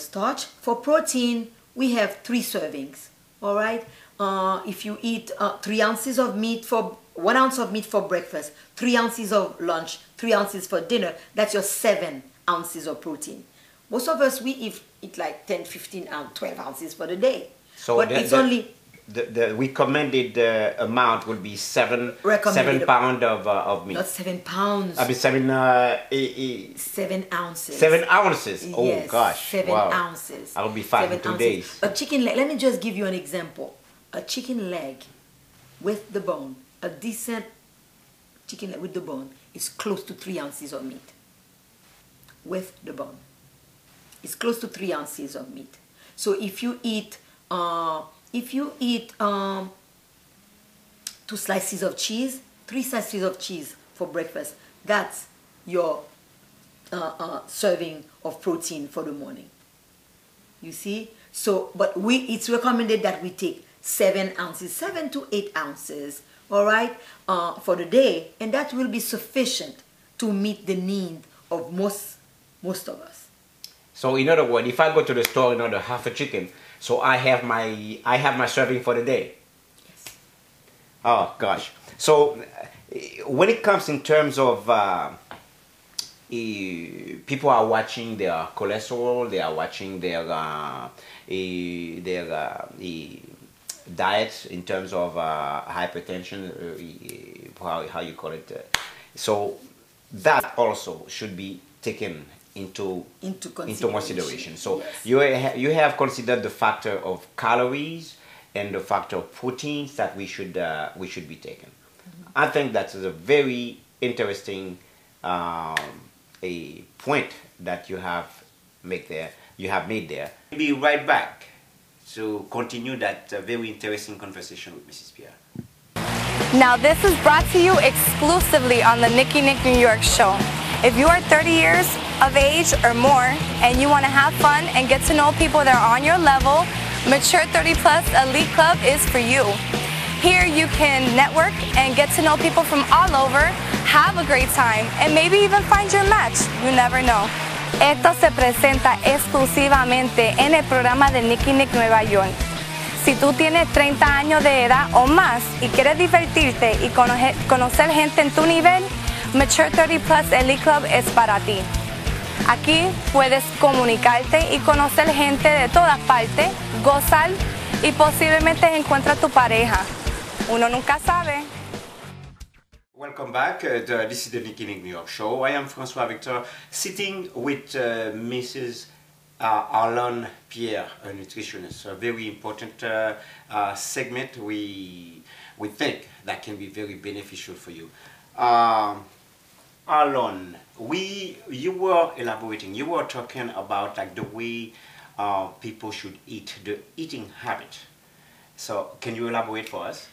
starch. For protein, we have 3 servings. All right. If you eat 3 ounces of meat for 1 ounce of meat for breakfast, 3 ounces of lunch, 3 ounces for dinner, that's your 7 ounces of protein. Most of us, we eat like 10, 15, 12 ounces for the day. So but it's only... The recommended amount would be 7 pounds of meat. Not 7 pounds. I mean 7 7 ounces. 7 ounces. Oh yes, gosh. 7 wow. ounces. I'll be fine in 2 days. A chicken leg. Let me just give you an example. A chicken leg with the bone, a decent chicken leg with the bone, is close to 3 ounces of meat. With the bone, it's close to 3 ounces of meat. So if you eat 2 slices of cheese, 3 slices of cheese for breakfast, that's your serving of protein for the morning. You see? So, but it's recommended that we take 7 ounces, 7 to 8 ounces, all right, for the day, and that will be sufficient to meet the need of most of us. So in other words, if I go to the store and order half a chicken, so I have my serving for the day. Yes. Oh gosh. So when it comes in terms of people are watching their cholesterol, they are watching their diet in terms of hypertension, how you call it. So that also should be taken into consideration. So yes. you have considered the factor of calories and the factor of proteins that we should be taking. Mm-hmm. I think that's a very interesting a point that you have made there. We'll be right back to continue that very interesting conversation with Mrs. Pierre. Now this is brought to you exclusively on the NickyNick New York Show. If you are 30 years of age or more and you want to have fun and get to know people that are on your level, Mature 30 Plus Elite Club is for you. Here you can network and get to know people from all over, have a great time, and maybe even find your match. You never know. Esto se presenta exclusivamente en el programa de NickyNick Nueva York. Si tú tienes 30 años de edad o más y quieres divertirte y conocer gente en tu nivel, Mature 30 Plus Elite Club es para ti. Aquí puedes comunicarte y conocer gente de todas partes, gozar y posiblemente encuentras tu pareja. Uno nunca sabe. Welcome back. This is the Nickynick New York Show. I am François Victor, sitting with Mrs. Arlone Pierre, a nutritionist. A very important segment we think that can be very beneficial for you. Arlone, you were elaborating. You were talking about like the way people should eat, the eating habit. So, can you elaborate for us?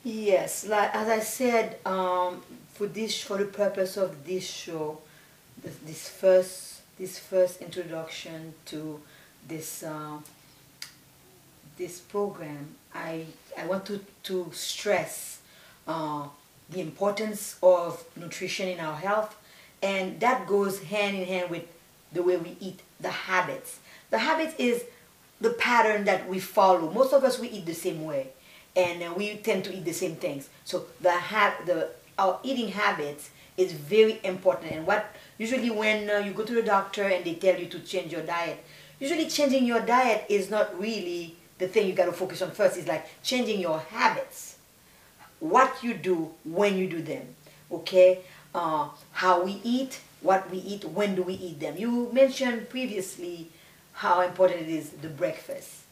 Yes, like as I said, for the purpose of this show, this first introduction to this program, I want to stress the importance of nutrition in our health, and that goes hand in hand with the way we eat, the habits. The habit is the pattern that we follow. Most of us, we eat the same way, and we tend to eat the same things. So our eating habits is very important. And usually when you go to the doctor and they tell you to change your diet, usually changing your diet is not really the thing you got to focus on first. It's like changing your habits. What you do, when you do them, okay? How we eat, what we eat, when do we eat them. You mentioned previously how important it is, the breakfast.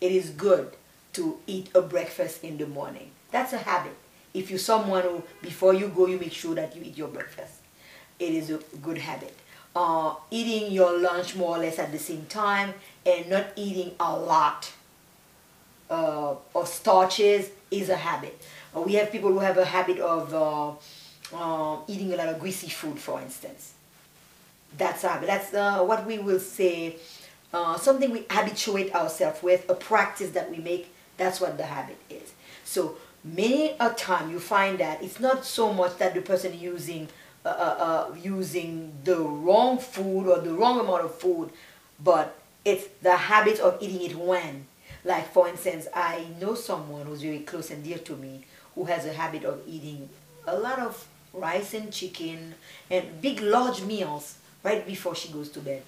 It is good to eat a breakfast in the morning. That's a habit. If you're someone who, before you go, you make sure that you eat your breakfast. It is a good habit. Eating your lunch more or less at the same time and not eating a lot of starches is a habit. We have people who have a habit of eating a lot of greasy food, for instance. That's a habit. That's what we will say, something we habituate ourselves with, a practice that we make. That's what the habit is. So many a time you find that it's not so much that the person using the wrong food or the wrong amount of food, but It's the habit of eating it when. Like, for instance, I know someone who's very close and dear to me who has a habit of eating a lot of rice and chicken and big, large meals right before she goes to bed.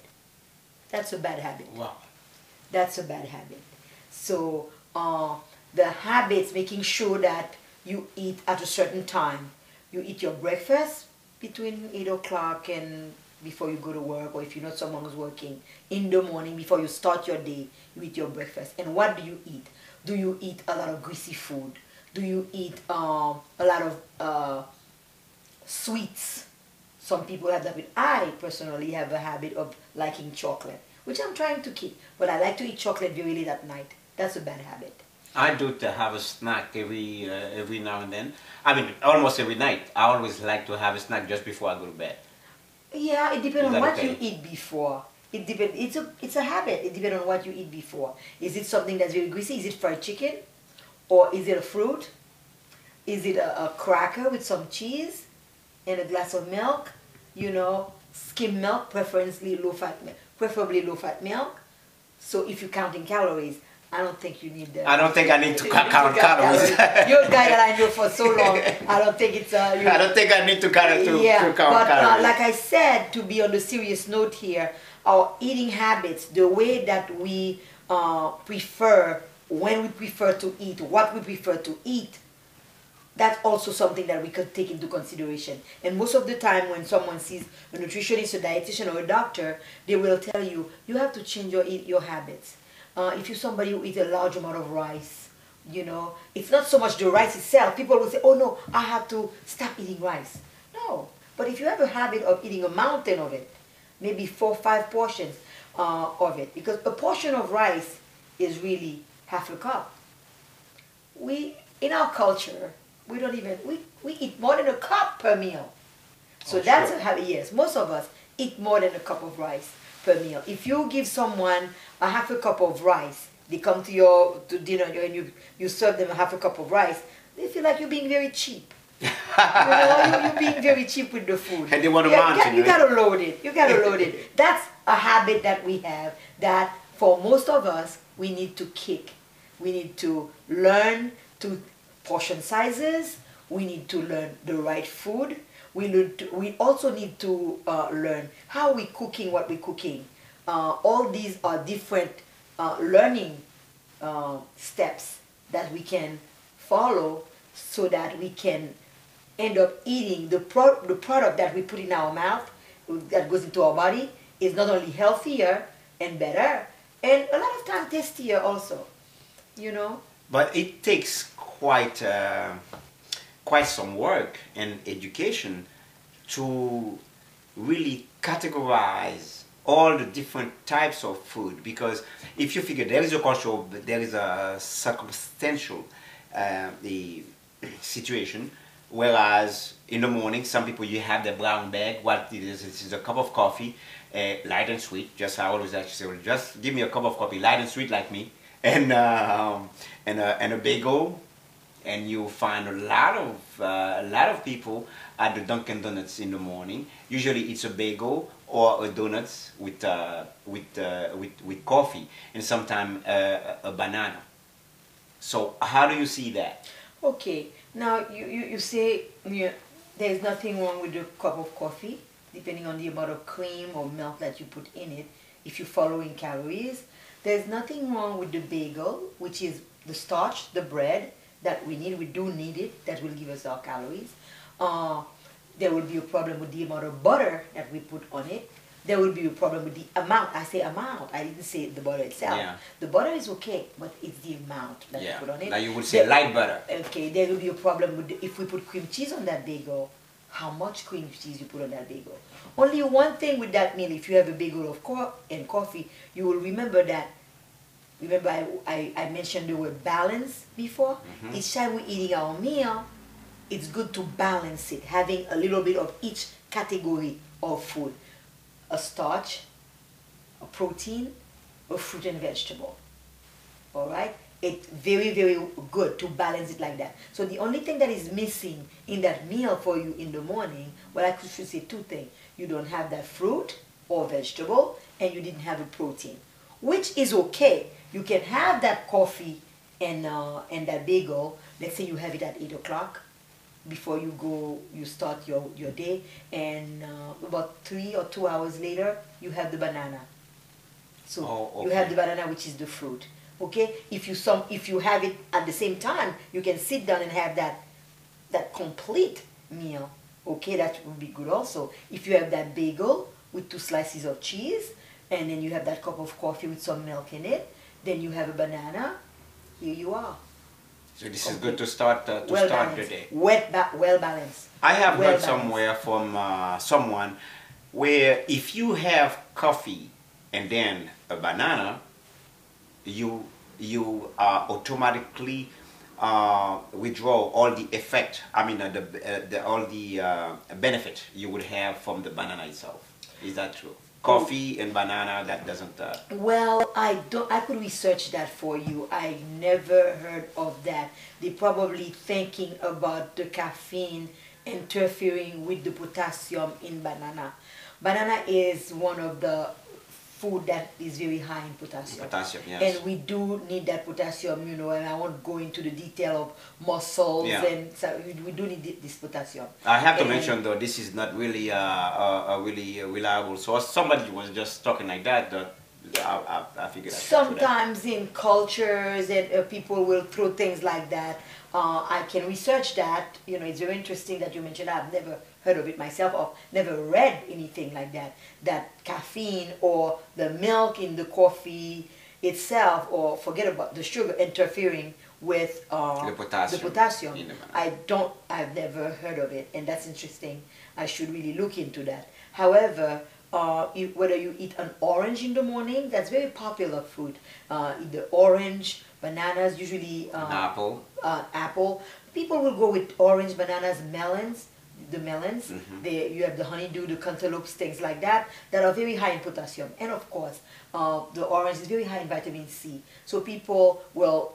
That's a bad habit. Wow. That's a bad habit. So, the habits, making sure that you eat at a certain time. You eat your breakfast between 8 o'clock and before you go to work, or if you're not someone who's working, in the morning before you start your day, you eat your breakfast. And what do you eat? Do you eat a lot of greasy food? Do you eat a lot of sweets? Some people have that. I personally have a habit of liking chocolate, which I'm trying to keep. But I like to eat chocolate very late at night. That's a bad habit. I do to have a snack every now and then. I mean, almost every night. I always like to have a snack just before I go to bed. Yeah, it depends on what okay? you eat before. It depends. It's a habit. It depends on what you eat before. Is it something that's very greasy? Is it fried chicken, or is it a fruit? Is it a cracker with some cheese and a glass of milk? You know, skim milk, preferably low fat milk. So if you're counting calories, I don't think you need that. I don't think I need to count calories. You're a guy that I know for so long. I don't think it's I don't think I need to count but, calories. like I said, to be on the serious note here, our eating habits, the way that we prefer, when we prefer to eat, what we prefer to eat, that's also something that we could take into consideration. And most of the time when someone sees a nutritionist, a dietitian, or a doctor, they will tell you, you have to change your habits. If you're somebody who eats a large amount of rice, you know, it's not so much the rice itself. People will say, oh no, I have to stop eating rice. No, but if you have a habit of eating a mountain of it, maybe 4 or 5 portions of it, because a portion of rice is really half a cup. In our culture, we don't even, we eat more than a cup per meal. So that's a habit, yes. Most of us eat more than a cup of rice per meal. If you give someone a half a cup of rice, they come to dinner and you serve them a half a cup of rice, they feel like you're being very cheap. You know, you're being very cheap with the food. And they want a mountain. You gotta load it. You gotta load it. That's a habit that we have that for most of us, we need to kick. We need to learn to portion sizes. We need to learn the right food. We also need to learn how we're cooking what we're cooking. All these are different learning steps that we can follow so that we can end up eating the product that we put in our mouth, that goes into our body, is not only healthier and better, and a lot of times tastier also, you know. But it takes quite some work and education to really categorize all the different types of food, because if you figure there is a cultural, there is a circumstantial the situation, whereas in the morning some people, you have the brown bag, what it is a cup of coffee, light and sweet, just I always actually say, just give me a cup of coffee, light and sweet like me, and a bagel. And you find a lot of people at the Dunkin' Donuts in the morning. Usually it's a bagel or a donuts with coffee, and sometimes a banana. So how do you see that? Okay, now you say there's nothing wrong with a cup of coffee, depending on the amount of cream or milk that you put in it, if you're following calories. There's nothing wrong with the bagel, which is the starch, the bread that we need. We do need it. That will give us our calories. There will be a problem with the amount of butter that we put on it. There will be a problem with the amount. I say amount. I didn't say the butter itself. Yeah. The butter is okay, but it's the amount that you put on it. Now you would say light butter. Okay, there will be a problem with if we put cream cheese on that bagel. How much cream cheese you put on that bagel? Only one thing with that meal, if you have a bagel of coffee, you will remember that. Remember I mentioned the word balance before? Mm-hmm. Each time we're eating our meal, it's good to balance it, having a little bit of each category of food. A starch, a protein, a fruit and vegetable. Alright? It's very, very good to balance it like that. So the only thing that is missing in that meal for you in the morning, well, I should say 2 things. You don't have that fruit or vegetable, and you didn't have a protein. which is okay. You can have that coffee and that bagel. Let's say you have it at 8 o'clock before you go, you start your day, and about 3 or 2 hours later, you have the banana. So you have the banana, which is the fruit. Okay, if you have it at the same time, you can sit down and have that complete meal. Okay, that would be good also. If you have that bagel with 2 slices of cheese, and then you have that cup of coffee with some milk in it, then you have a banana. Here you are. So this is good to start the day. Well balanced. I have heard somewhere from someone where if you have coffee and then a banana, you automatically withdraw all the effect. I mean, all the benefit you would have from the banana itself. Is that true? Coffee and banana, that doesn't. Well, I could research that for you. I never heard of that. They're probably thinking about the caffeine interfering with the potassium in banana. Banana is one of the food that is very high in potassium. Potassium, yes. And we do need that potassium, you know, and I won't go into the detail of muscles, and so we do need this potassium. I have to mention though, this is not really a really reliable source. Somebody was just talking like that, I figured out. Sometimes in cultures and people will throw things like that. I can research that. You know, it's very interesting that you mentioned that. I've never heard of it myself, or never read anything like that. That caffeine or the milk in the coffee itself, or forget about the sugar, interfering with the potassium. I've never heard of it, and that's interesting. I should really look into that. However, whether you eat an orange in the morning, that's very popular food. Either orange, bananas, usually apple. Apple. People will go with orange, bananas, melons. The melons, you have the honeydew, the cantaloupes, things like that are very high in potassium. And of course, the orange is very high in vitamin C. So people will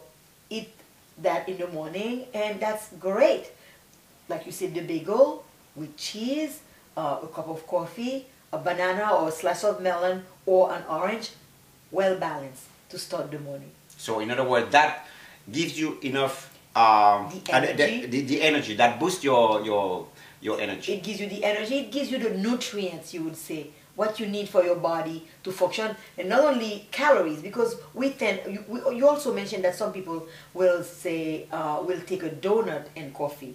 eat that in the morning, and that's great. Like you said, the bagel with cheese, a cup of coffee, a banana or a slice of melon or an orange, well balanced to start the morning. So in other words, that gives you enough the energy that boosts your energy. It gives you the energy, it gives you the nutrients, you would say, what you need for your body to function, and not only calories, because you also mentioned that some people will say, will take a donut and coffee.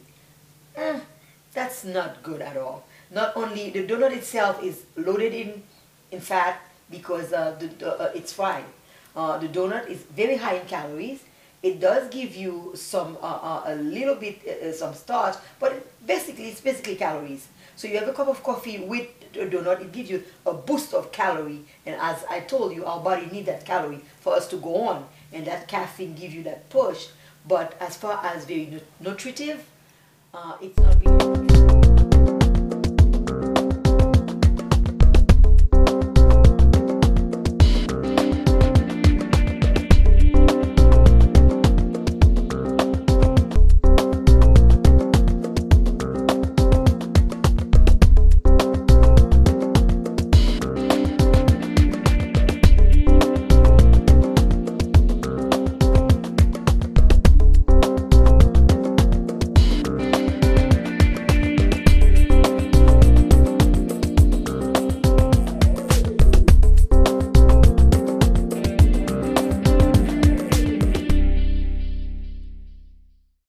That's not good at all. Not only the donut itself is loaded in fat because it's fried. The donut is very high in calories. It does give you some a little bit some starch, but it's basically calories. So you have a cup of coffee with a donut, it gives you a boost of calorie, and as I told you, our body needs that calorie for us to go on, and that caffeine gives you that push. But as far as very nutritive, it's not really nutritive.